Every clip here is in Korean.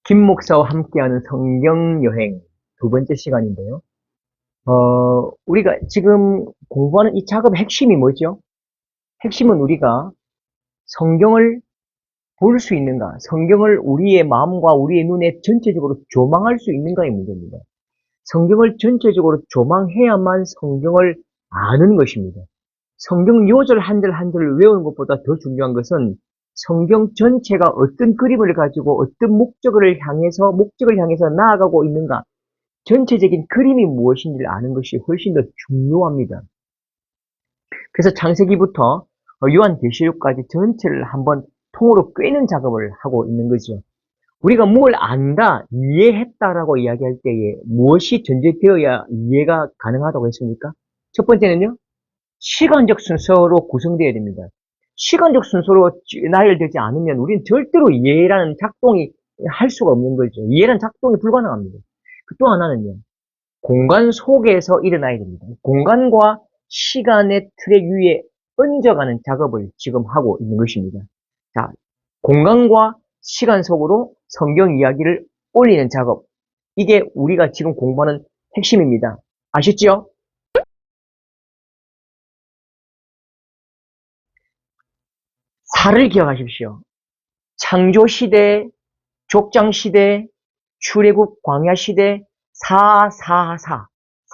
김 목사와 함께하는 성경 여행 두 번째 시간인데요. 우리가 지금 공부하는 이 작업의 핵심이 뭐죠? 핵심은 우리가 성경을 볼 수 있는가, 성경을 우리의 마음과 우리의 눈에 전체적으로 조망할 수 있는가의 문제입니다. 성경을 전체적으로 조망해야만 성경을 아는 것입니다. 성경 요절 한 절 한 절을 외우는 것보다 더 중요한 것은 성경 전체가 어떤 그림을 가지고 어떤 목적을 향해서 나아가고 있는가, 전체적인 그림이 무엇인지를 아는 것이 훨씬 더 중요합니다. 그래서 창세기부터 요한계시록까지 전체를 한번 통으로 꿰는 작업을 하고 있는 거죠. 우리가 뭘 안다, 이해했다라고 이야기할 때에 무엇이 전제되어야 이해가 가능하다고 했습니까? 첫 번째는요, 시간적 순서로 구성되어야 됩니다. 시간적 순서로 나열되지 않으면 우리는 절대로 이해라는 작동이 할 수가 없는 거죠. 이해라는 작동이 불가능합니다. 또 하나는요, 공간 속에서 일어나야 됩니다. 공간과 시간의 틀의 위에 얹어가는 작업을 지금 하고 있는 것입니다. 자, 공간과 시간 속으로 성경 이야기를 올리는 작업. 이게 우리가 지금 공부하는 핵심입니다. 아셨죠? 사를 기억하십시오. 창조시대, 족장시대, 출애굽 광야시대,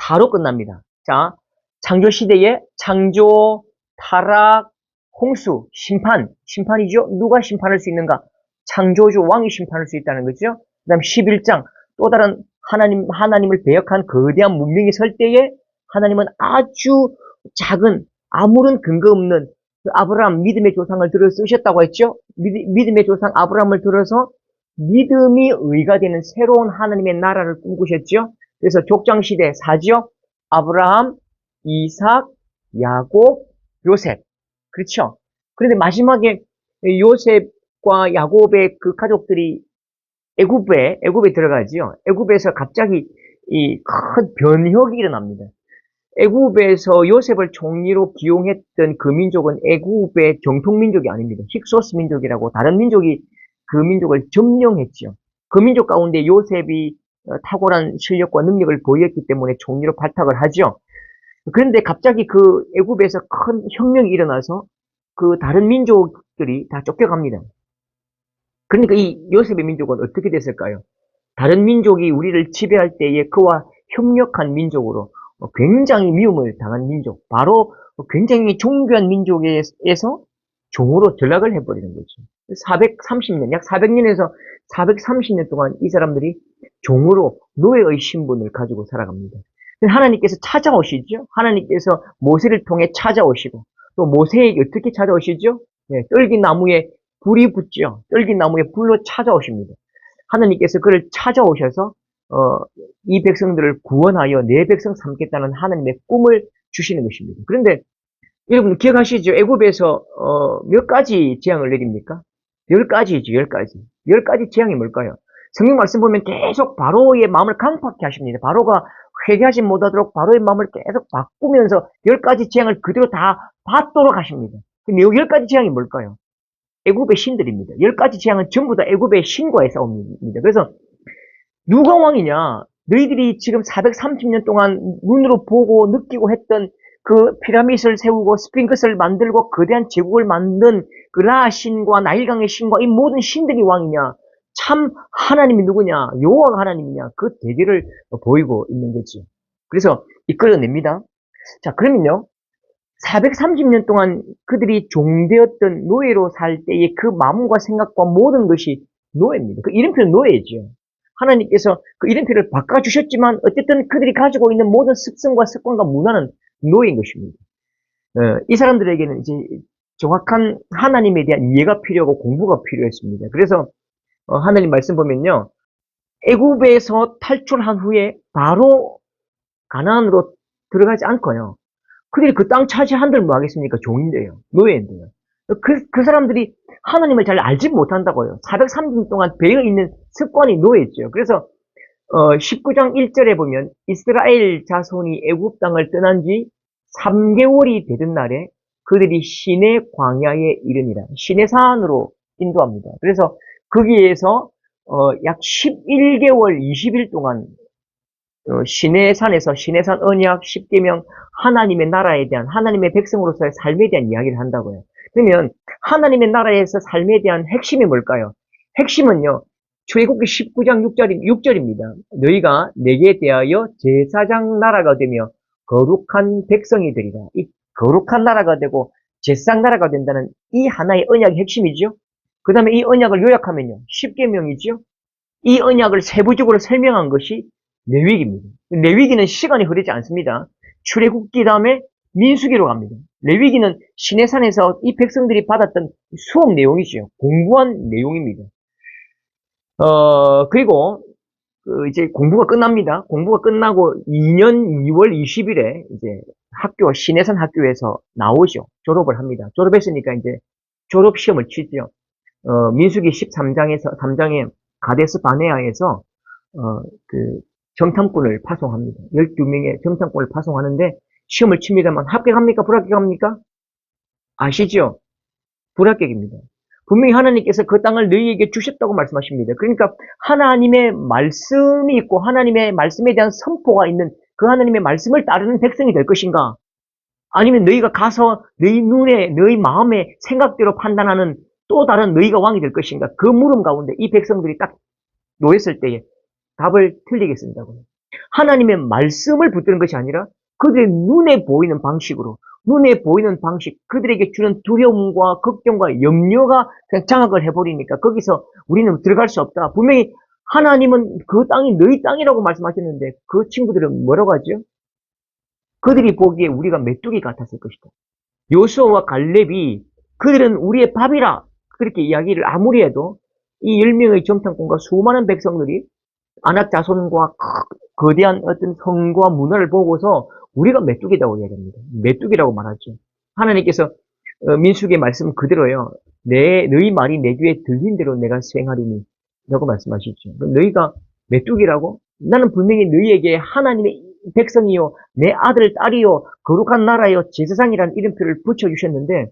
사로 끝납니다. 자, 창조시대에 창조, 타락, 홍수, 심판이죠. 누가 심판할 수 있는가? 창조주 왕이 심판할 수 있다는 거죠. 그 다음 11장, 또 다른 하나님을 배역한 거대한 문명이 설 때에 하나님은 아주 작은, 아무런 근거 없는 그 아브라함 믿음의 조상을 들어 쓰셨다고 했죠. 믿음의 조상 아브라함을 들어서 믿음이 의가 되는 새로운 하나님의 나라를 꿈꾸셨죠. 그래서 족장시대 사지요. 아브라함, 이삭, 야곱, 요셉. 그렇죠. 그런데 마지막에 요셉과 야곱의 그 가족들이 애굽에 들어가지요. 애굽에서 갑자기 이 큰 변혁이 일어납니다. 애굽에서 요셉을 총리로 기용했던 그 민족은 애굽의 정통 민족이 아닙니다. 힉소스 민족이라고 다른 민족이 그 민족을 점령했죠. 그 민족 가운데 요셉이 탁월한 실력과 능력을 보였기 때문에 총리로 발탁을 하죠. 그런데 갑자기 그 애굽에서 큰 혁명이 일어나서 그 다른 민족들이 다 쫓겨갑니다. 그러니까 이 요셉의 민족은 어떻게 됐을까요? 다른 민족이 우리를 지배할 때에 그와 협력한 민족으로 굉장히 미움을 당한 민족, 바로 굉장히 존귀한 민족에서 종으로 전락을 해버리는 거죠. 430년, 약 400년에서 430년 동안 이 사람들이 종으로 노예의 신분을 가지고 살아갑니다. 하나님께서 찾아오시죠? 하나님께서 모세를 통해 찾아오시고, 또 모세에게 어떻게 찾아오시죠? 네, 떨긴 나무에 불이 붙죠. 떨긴 나무에 불로 찾아오십니다. 하나님께서 그를 찾아오셔서 이 백성들을 구원하여 내 백성 삼겠다는 하나님의 꿈을 주시는 것입니다. 그런데 여러분 기억하시죠? 애굽에서 몇 가지 재앙을 내립니까? 10가지죠, 10가지. 10가지 재앙이 뭘까요? 성경 말씀 보면 계속 바로의 마음을 강팍케 하십니다. 바로가 회개하지 못하도록 바로의 마음을 계속 바꾸면서 10가지 재앙을 그대로 다 받도록 하십니다. 그럼 이 10가지 재앙이 뭘까요? 애굽의 신들입니다. 10가지 재앙은 전부 다 애굽의 신과의 싸움입니다. 그래서 누가 왕이냐? 너희들이 지금 430년 동안 눈으로 보고 느끼고 했던 그 피라밋을 세우고 스핑크스를 만들고 거대한 제국을 만든 그 라 신과 나일강의 신과 이 모든 신들이 왕이냐? 참 하나님이 누구냐? 여호와 하나님이냐? 그 대결을 보이고 있는 거지. 그래서 이끌어냅니다. 자, 그러면요. 430년 동안 그들이 종되었던 노예로 살 때의 그 마음과 생각과 모든 것이 노예입니다. 그 이름표는 노예죠. 하나님께서 그 이름표를 바꿔주셨지만 어쨌든 그들이 가지고 있는 모든 습성과 습관과 문화는 노예인 것입니다. 이 사람들에게는 이제 정확한 하나님에 대한 이해가 필요하고 공부가 필요했습니다. 그래서 하나님 말씀 보면요. 애굽에서 탈출한 후에 바로 가나안으로 들어가지 않고요. 그들이 그 땅 차지한들 뭐 하겠습니까? 종인데요. 노예인데요. 그 사람들이 하나님을 잘 알지 못한다고요. 430년 동안 배어 있는 습관이 노예죠. 그래서 19장 1절에 보면 이스라엘 자손이 애굽 땅을 떠난 지 3개월이 되던 날에 그들이 시내 광야에 이르니라. 시내 산으로 인도합니다. 그래서 거기에서 약 11개월 20일 동안 시내산에서 시내산 언약 10계명 하나님의 나라에 대한 하나님의 백성으로서의 삶에 대한 이야기를 한다고요. 그러면 하나님의 나라에서 삶에 대한 핵심이 뭘까요? 핵심은요. 출애굽기 19장 6절입니다. 너희가 내게 대하여 제사장 나라가 되며 거룩한 백성이 되리라. 이 거룩한 나라가 되고 제사장 나라가 된다는 이 하나의 언약의 핵심이죠. 그 다음에 이 언약을 요약하면요. 10계명이죠. 이 언약을 세부적으로 설명한 것이 레위기입니다. 레위기는 시간이 흐르지 않습니다. 출애굽기 다음에 민수기로 갑니다. 레위기는 시내산에서 이 백성들이 받았던 수업 내용이죠. 공부한 내용입니다. 그리고 이제 공부가 끝납니다. 공부가 끝나고 2년 2월 20일에 이제 시내산 학교에서 나오죠. 졸업을 합니다. 졸업했으니까 이제 졸업 시험을 치죠. 민수기 3장에 가데스 바네아에서 정탐꾼을 파송합니다. 12명의 정탐꾼을 파송하는데 시험을 칩니다만 합격합니까? 불합격합니까? 아시죠? 불합격입니다. 분명히 하나님께서 그 땅을 너희에게 주셨다고 말씀하십니다. 그러니까 하나님의 말씀이 있고 하나님의 말씀에 대한 선포가 있는 그 하나님의 말씀을 따르는 백성이 될 것인가? 아니면 너희가 가서 너희 눈에 너희 마음에 생각대로 판단하는 또 다른 너희가 왕이 될 것인가? 그 물음 가운데 이 백성들이 딱 놓였을 때에 답을 틀리게 쓴다고요. 하나님의 말씀을 붙드는 것이 아니라 그들의 눈에 보이는 방식으로 그들에게 주는 두려움과 걱정과 염려가 그냥 장악을 해버리니까 거기서 우리는 들어갈 수 없다. 분명히 하나님은 그 땅이 너희 땅이라고 말씀하셨는데 그 친구들은 뭐라고 하죠? 그들이 보기에 우리가 메뚜기 같았을 것이다. 요수아와 갈렙이 그들은 우리의 밥이라 그렇게 이야기를 아무리 해도 이 10명의 정탐꾼과 수많은 백성들이 아낙 자손과 거대한 어떤 성과 문화를 보고서 우리가 메뚜기라고 이야기합니다. 메뚜기라고 말하죠. 하나님께서 민수기의 말씀 그대로요. 너희 말이 내 귀에 들린 대로 내가 수행하리니 라고 말씀하시죠. 너희가 메뚜기라고? 나는 분명히 너희에게 하나님의 백성이요 내 아들 딸이요 거룩한 나라요 제사장이라는 이름표를 붙여주셨는데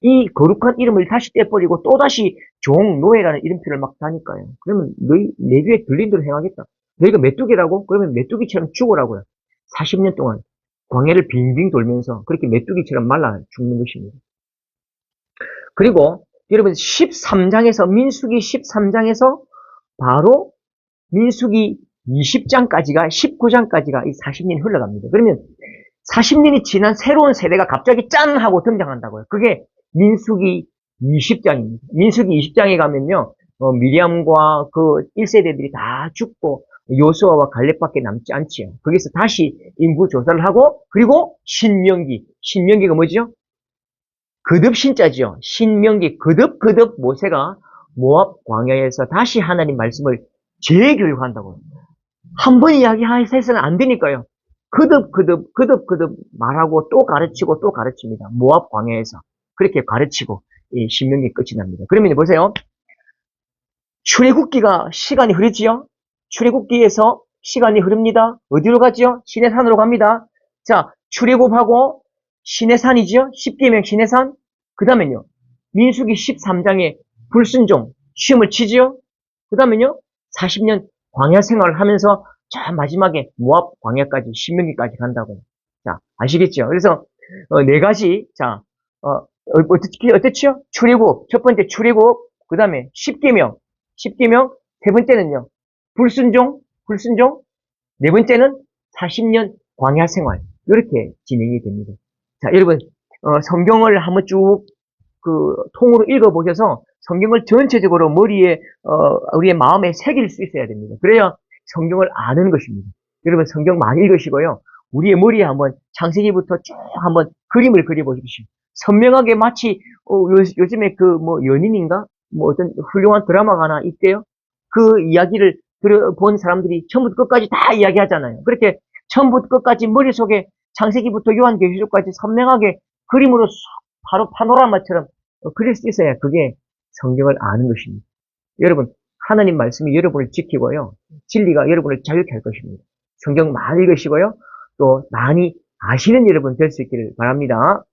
이 거룩한 이름을 다시 떼버리고 또다시 종, 노예라는 이름표를 막 다니까요. 그러면 내 귀에 들린 대로 행하겠다. 너희가 메뚜기라고? 그러면 메뚜기처럼 죽으라고요. 40년 동안 광야를 빙빙 돌면서 그렇게 메뚜기처럼 말라 죽는 것입니다. 그리고 여러분 민수기 13장에서 바로 민수기 20장까지가 19장까지가 이 40년이 흘러갑니다. 그러면 40년이 지난 새로운 세대가 갑자기 짠 하고 등장한다고요. 그게 민수기 20장입니다. 민수기 20장에 가면요. 미리암과 그 1세대들이 다 죽고 요수아와 갈렙밖에 남지 않지요. 거기서 다시 인구 조사를 하고 그리고 신명기가 뭐죠? 거듭신자죠. 신명기 거듭 모세가 모압 광야에서 다시 하나님 말씀을 재교육한다고요. 한 번 이야기해서는 안 되니까요. 거듭 말하고 또 가르치고 또 가르칩니다. 모압 광야에서 그렇게 가르치고 이 신명기 끝이 납니다. 그러면 보세요. 출애굽기가 시간이 흐르지요. 출애굽기에서 시간이 흐릅니다. 어디로 가지요? 시내산으로 갑니다. 자, 출애굽하고 시내산이지요. 10계명 시내산. 그 다음에요. 민수기 13장에 불순종 시험을 치지요. 그 다음에요. 40년 광야 생활을 하면서 저 마지막에 모압 광야까지 신명기까지 간다고요. 자, 아시겠죠? 그래서 네 가지 어떻지요? 출애굽 첫 번째 출애굽 그 다음에 10계명 세 번째는요. 불순종 네 번째는 40년 광야 생활 이렇게 진행이 됩니다. 자, 여러분 성경을 한번 쭉 통으로 읽어보셔서 성경을 전체적으로 머리에 우리의 마음에 새길 수 있어야 됩니다. 그래야 성경을 아는 것입니다. 여러분 성경 많이 읽으시고요. 우리의 머리에 한번 창세기부터 쭉 한번 그림을 그려보십시오. 선명하게 마치 요즘에 연인인가 어떤 훌륭한 드라마가 하나 있대요. 그 이야기를 들어본 사람들이 처음부터 끝까지 다 이야기하잖아요. 그렇게 처음부터 끝까지 머릿속에 창세기부터 요한계시록까지 선명하게 그림으로 바로 파노라마처럼 그릴 수 있어야 그게 성경을 아는 것입니다. 여러분 하나님 말씀이 여러분을 지키고요. 진리가 여러분을 자유케 할 것입니다. 성경 많이 읽으시고요. 또 많이 아시는 여러분 될 수 있기를 바랍니다.